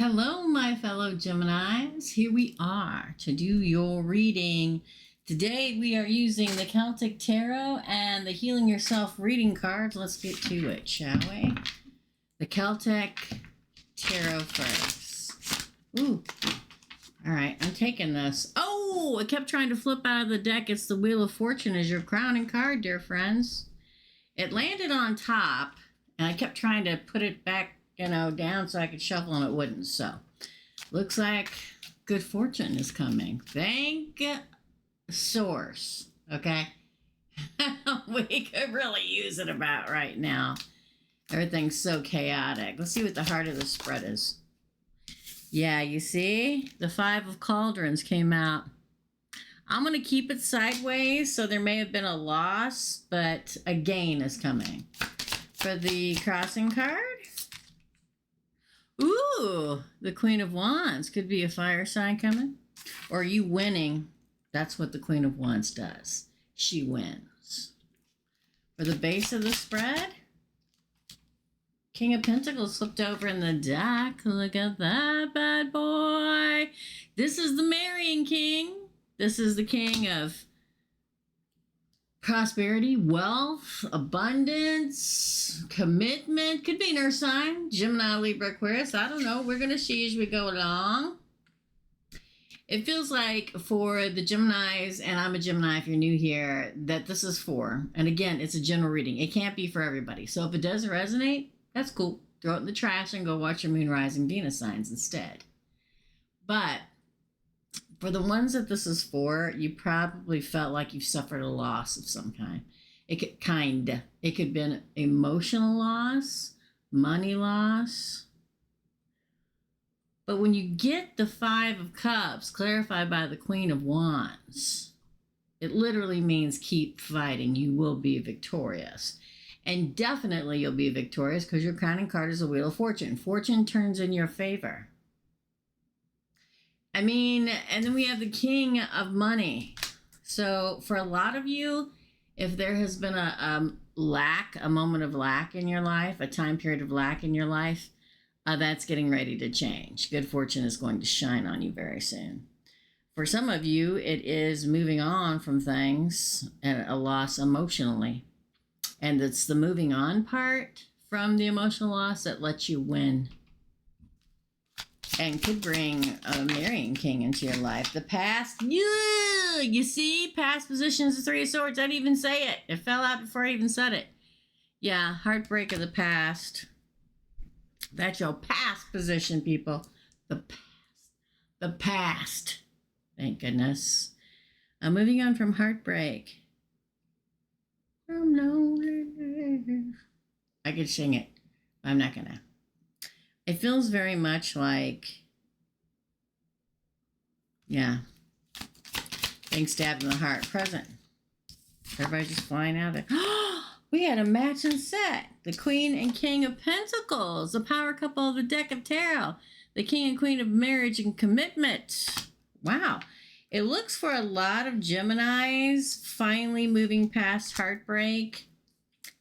Hello, my fellow Geminis. Here we are to do your reading. Today we are using the Celtic Tarot and the Healing Yourself reading cards. Let's get to it, shall we? The Celtic Tarot first. Ooh. All right, I'm taking this. Oh, it kept trying to flip out of the deck. It's the Wheel of Fortune as your crowning card, dear friends. It landed on top, and I kept trying to put it back down so I could shuffle and it wouldn't. So looks like good fortune is coming. Thank source. Okay. We could really use it about right now. Everything's so chaotic. Let's see what the heart of the spread is. Yeah, you see the 5 of Cauldrons came out. I'm going to keep it sideways, so there may have been a loss, but a gain is coming. For the crossing card, ooh, the Queen of Wands. Could be a fire sign coming. Or you winning. That's what the Queen of Wands does. She wins. For the base of the spread, King of Pentacles slipped over in the deck. Look at that bad boy. This is the marrying king. This is the king of prosperity, wealth, abundance, commitment. Could be an earth sign, Gemini, Libra, Aquarius. I don't know. We're going to see as we go along. It feels like for the Geminis, and I'm a Gemini if you're new here, that this is for. And again, it's a general reading. It can't be for everybody. So if it doesn't resonate, that's cool. Throw it in the trash and go watch your moon, rising, Venus signs instead. But for the ones that this is for, you probably felt like you've suffered a loss of some kind. It could have been emotional loss, money loss. But when you get the 5 of Cups clarified by the Queen of Wands, it literally means keep fighting. You will be victorious. And definitely you'll be victorious because your crowning card is a Wheel of Fortune. Fortune turns in your favor. I mean, and then we have the King of Money. So for a lot of you, if there has been a moment of lack in your life, a time period of lack in your life, that's getting ready to change. Good fortune is going to shine on you very soon. For some of you, it is moving on from things and a loss emotionally. And it's the moving on part from the emotional loss that lets you win. And could bring a marrying king into your life. The past, you see, past positions, the 3 of Swords. I didn't even say it. It fell out before I even said it. Yeah, heartbreak of the past. That's your past position, people. The past. The past. Thank goodness. Moving on from heartbreak. I could sing it. I'm not gonna. It feels very much like, yeah, being stabbed in the heart. Present. Everybody just flying out there. We had a matching set. The Queen and King of Pentacles. The power couple of the deck of tarot. The King and Queen of marriage and commitment. Wow. It looks for a lot of Geminis finally moving past heartbreak.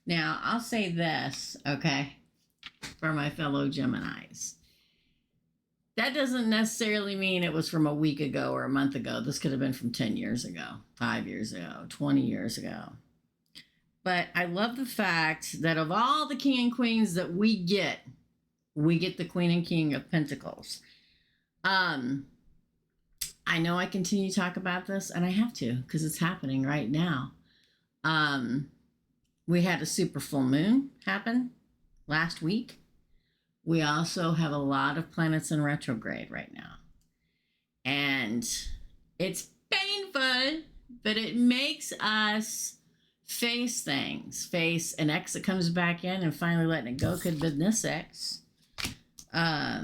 Now, I'll say this, okay, for my fellow Geminis. That doesn't necessarily mean it was from a week ago or a month ago. This could have been from 10 years ago, 5 years ago, 20 years ago. But I love the fact that of all the king and queens that we get the Queen and King of Pentacles. I know I continue to talk about this, and I have to because it's happening right now. We had a super full moon happen last week. We also have a lot of planets in retrograde right now. And it's painful, but it makes us face things. Face an ex that comes back in and finally letting it go. Could have been this ex. I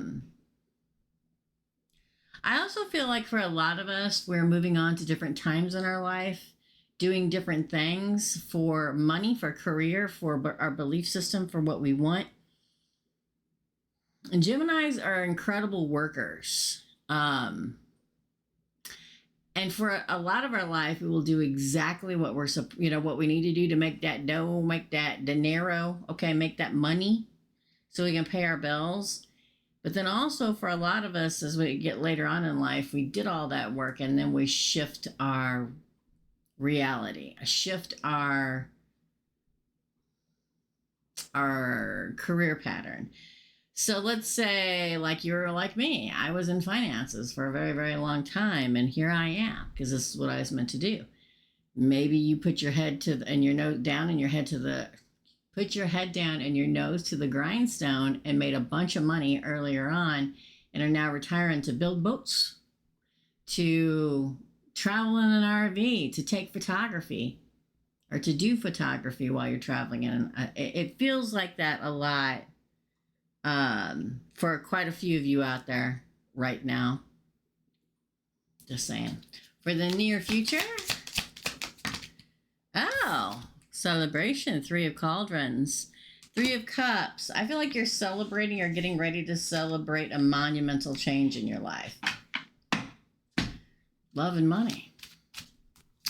also feel like for a lot of us, we're moving on to different times in our life, doing different things for money, for career, for our belief system, for what we want. And Geminis are incredible workers. And for a lot of our life, we will do exactly what what we need to do to make that dough, make that dinero, okay, make that money so we can pay our bills. But then also for a lot of us, as we get later on in life, we did all that work and then we shift our reality, shift our career pattern. So let's say, like, you're like me, I was in finances for a very, very long time, and here I am because this is what I was meant to do. Maybe you put your head and your nose down and your head to the put your head down and your nose to the grindstone and made a bunch of money earlier on and are now retiring to build boats, to travel in an RV, to take photography, or to do photography while you're traveling. And it feels like that a lot for quite a few of you out there right now. Just saying. For the near future, celebration, 3 of Cauldrons, 3 of Cups. I feel like you're celebrating or getting ready to celebrate a monumental change in your life. Love and money.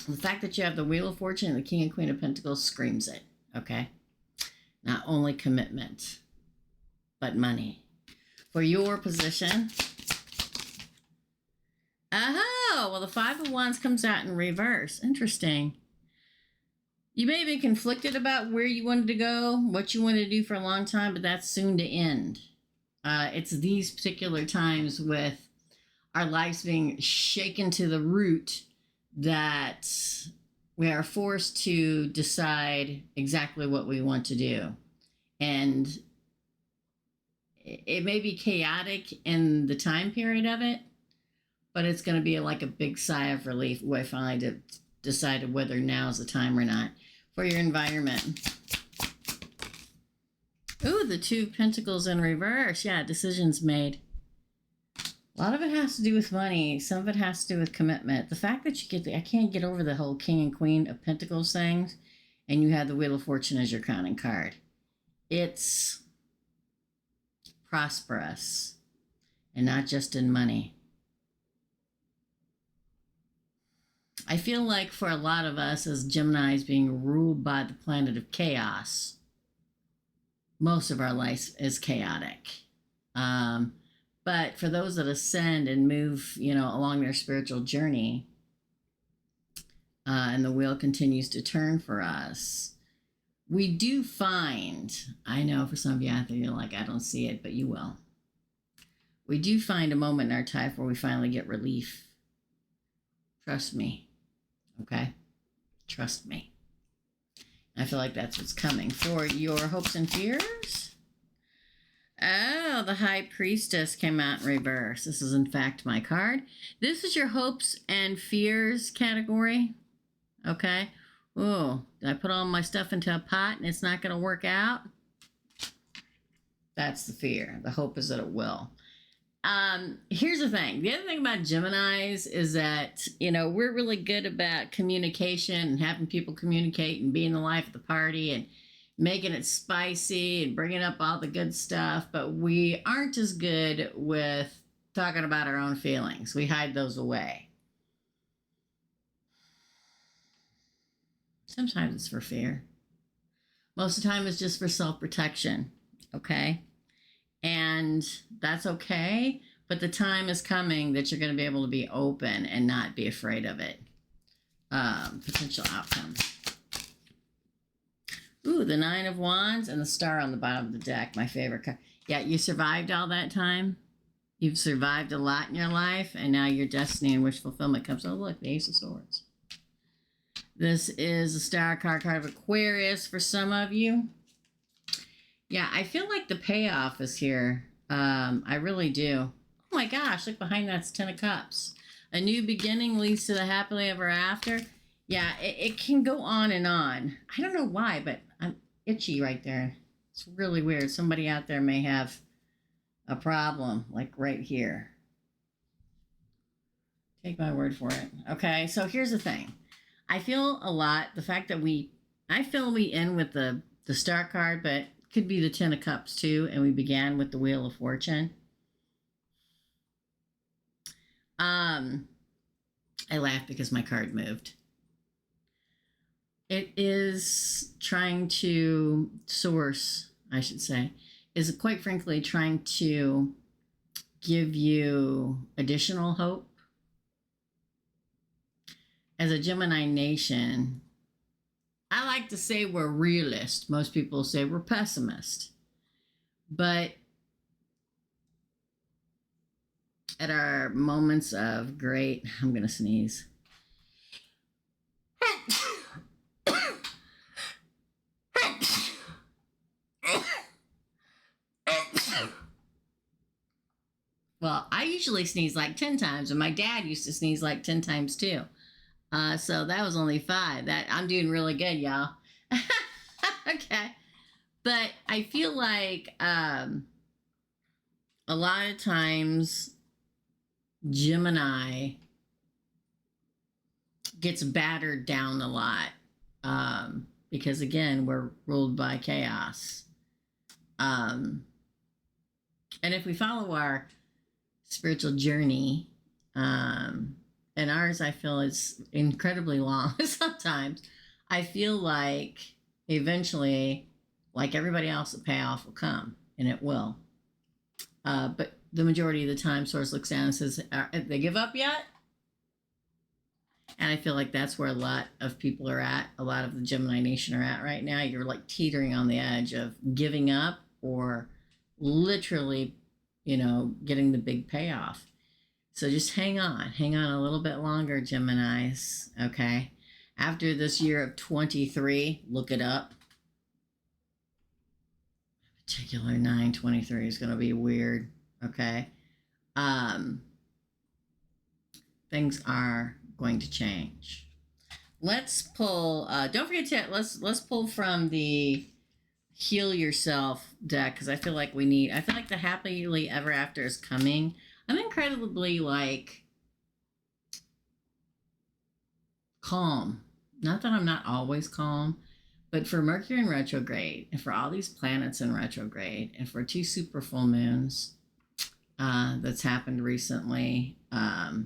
The fact that you have the Wheel of Fortune and the King and Queen of Pentacles screams it, okay? Not only commitment, but money. For your position, well, the 5 of Wands comes out in reverse. Interesting. You may have been conflicted about where you wanted to go, what you wanted to do for a long time, but that's soon to end. It's these particular times with our lives being shaken to the root that we are forced to decide exactly what we want to do. And it may be chaotic in the time period of it, but it's going to be like a big sigh of relief when I finally decided whether now is the time or not. For your environment. Ooh, the 2 of Pentacles in reverse. Yeah, decisions made. A lot of it has to do with money. Some of it has to do with commitment. The fact that you I can't get over the whole King and Queen of Pentacles things, and you have the Wheel of Fortune as your crowning card. It's prosperous, and not just in money. I feel like for a lot of us as Geminis being ruled by the planet of chaos, most of our life is chaotic. But for those that ascend and move, along their spiritual journey, and the wheel continues to turn for us, we do find, I know for some of you out there, you're like, I don't see it, but you will. We do find a moment in our life where we finally get relief. Trust me. Okay? Trust me. I feel like that's what's coming. For your hopes and fears. Oh, the High Priestess came out in reverse. This is, in fact, my card. This is your hopes and fears category. Okay? Oh, did I put all my stuff into a pot and it's not going to work out? That's the fear. The hope is that it will. Here's the thing. The other thing about Geminis is that, we're really good about communication and having people communicate and being the life of the party and making it spicy and bringing up all the good stuff. But we aren't as good with talking about our own feelings. We hide those away. Sometimes it's for fear. Most of the time it's just for self-protection. Okay? And that's okay, but the time is coming that you're going to be able to be open and not be afraid of it. Potential outcomes. Ooh, the 9 of Wands and the star on the bottom of the deck, my favorite card. Yeah, you survived all that time. You've survived a lot in your life, and now your destiny and wish fulfillment comes. Oh, look, the Ace of Swords. This is a star card of Aquarius for some of you. Yeah, I feel like the payoff is here. I really do. Oh my gosh, look behind that's 10 of Cups. A new beginning leads to the happily ever after. Yeah, it can go on and on. I don't know why, but I'm itchy right there. It's really weird. Somebody out there may have a problem, like right here. Take my word for it. Okay, so here's the thing. I feel a lot, the fact that I feel we end with the star card, but could be the 10 of Cups too, and we began with the Wheel of Fortune. I laugh because my card moved. It is trying to source, I should say, is quite frankly trying to give you additional hope. As a Gemini nation, I like to say we're realist. Most people say we're pessimist. But at our moments of great, I'm going to sneeze. Well, I usually sneeze like 10 times, and my dad used to sneeze like 10 times too. So that was only 5. That I'm doing really good, y'all. Okay. But I feel like a lot of times Gemini gets battered down a lot because, again, we're ruled by chaos. And if we follow our spiritual journey, and ours, I feel, is incredibly long sometimes, I feel like eventually, like everybody else, the payoff will come, and it will. But the majority of the time, Source looks down and says, "Have they give up yet?" And I feel like that's where a lot of people are at. A lot of the Gemini Nation are at right now. You're like teetering on the edge of giving up or literally, getting the big payoff. So just hang on a little bit longer, Geminis. Okay. After this year of 23, look it up. Particular 9/23 is going to be weird. Okay. Things are going to change. Let's pull, don't forget to, let's pull from the Heal Yourself deck, because I feel like the happily ever after is coming. I'm incredibly calm. Not that I'm not always calm, but for Mercury in retrograde, and for all these planets in retrograde, and for 2 super full moons that's happened recently, I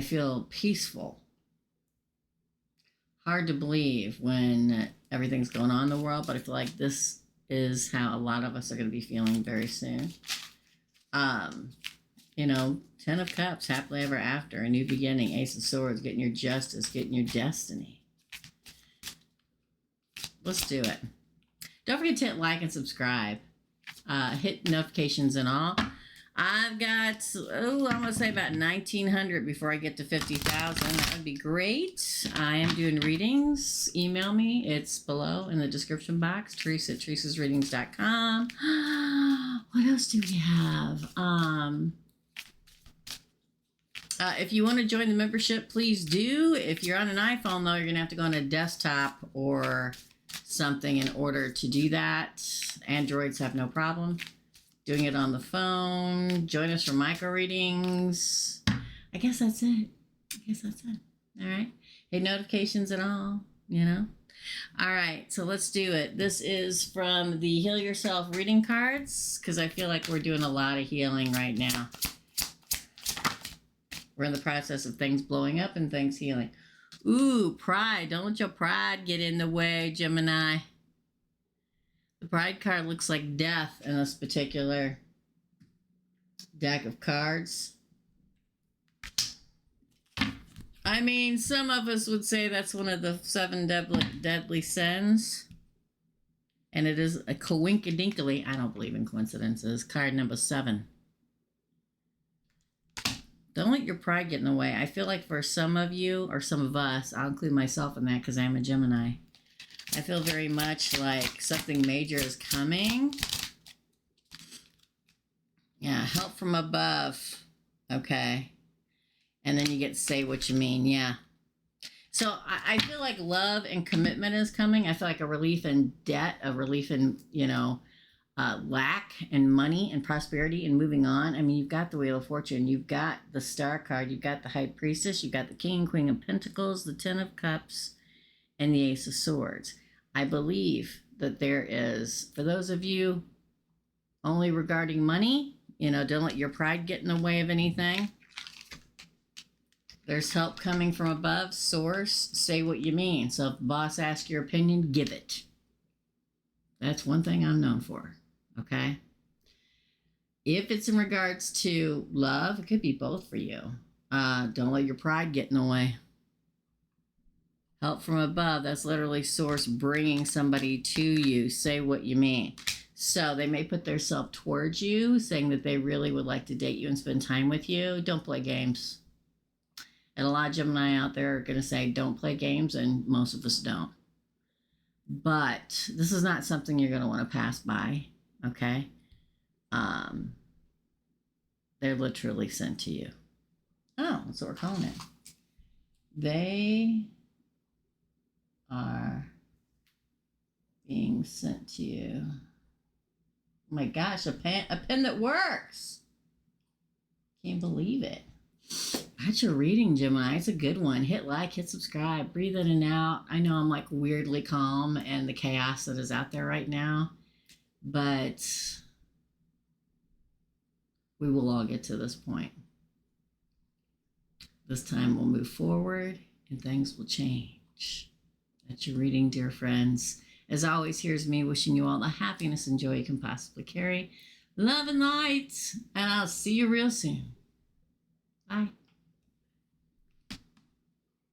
feel peaceful. Hard to believe when everything's going on in the world, but I feel like this is how a lot of us are going to be feeling very soon. 10 of Cups, happily ever after, a new beginning, Ace of Swords, getting your justice, getting your destiny. Let's do it. Don't forget to hit like and subscribe. Hit notifications and all. I've got, I'm going to say about 1,900 before I get to 50,000. That would be great. I am doing readings. Email me. It's below in the description box. Teresa at TERESASREADINGS.com. What else do we have? If you want to join the membership, please do. If you're on an iPhone, though, you're going to have to go on a desktop or something in order to do that. Androids have no problem doing it on the phone. Join us for micro readings. I guess that's it. All right. Hit notifications and all, All right. So let's do it. This is from the Heal Yourself reading cards, because I feel like we're doing a lot of healing right now. We're in the process of things blowing up and things healing. Ooh, pride. Don't let your pride get in the way, Gemini. The Pride card looks like death in this particular deck of cards. I mean, some of us would say that's one of the 7 deadly sins. And it is a coinkadinkly, I don't believe in coincidences, card number 7. Don't let your pride get in the way. I feel like for some of you, or some of us, I'll include myself in that because I'm a Gemini, I feel very much like something major is coming. Yeah, help from above. Okay. And then you get to say what you mean. Yeah. So I feel like love and commitment is coming. I feel like a relief in debt, a relief in, lack and money and prosperity and moving on. I mean, you've got the Wheel of Fortune. You've got the Star card. You've got the High Priestess. You've got the King, Queen of Pentacles, the 10 of Cups, and the Ace of Swords. I believe that there is, for those of you only regarding money, don't let your pride get in the way of anything. There's help coming from above. Source, say what you mean. So if the boss asks your opinion, give it. That's one thing I'm known for. Okay? If it's in regards to love, it could be both for you. Don't let your pride get in the way. Help from above, that's literally source bringing somebody to you. Say what you mean. So they may put their self towards you, saying that they really would like to date you and spend time with you. Don't play games. And a lot of Gemini out there are going to say, don't play games, and most of us don't. But this is not something you're going to want to pass by, okay? They're literally sent to you. Oh, that's what we're calling it. They are being sent to you. Oh my gosh, a pen that works. Can't believe it. That's your reading, Gemini. It's a good one. Hit like, hit subscribe, breathe in and out. I know I'm like weirdly calm and the chaos that is out there right now, but we will all get to this point. This time we'll move forward and things will change. That's your reading, dear friends. As always, here's me wishing you all the happiness and joy you can possibly carry. Love and light, and I'll see you real soon. Bye.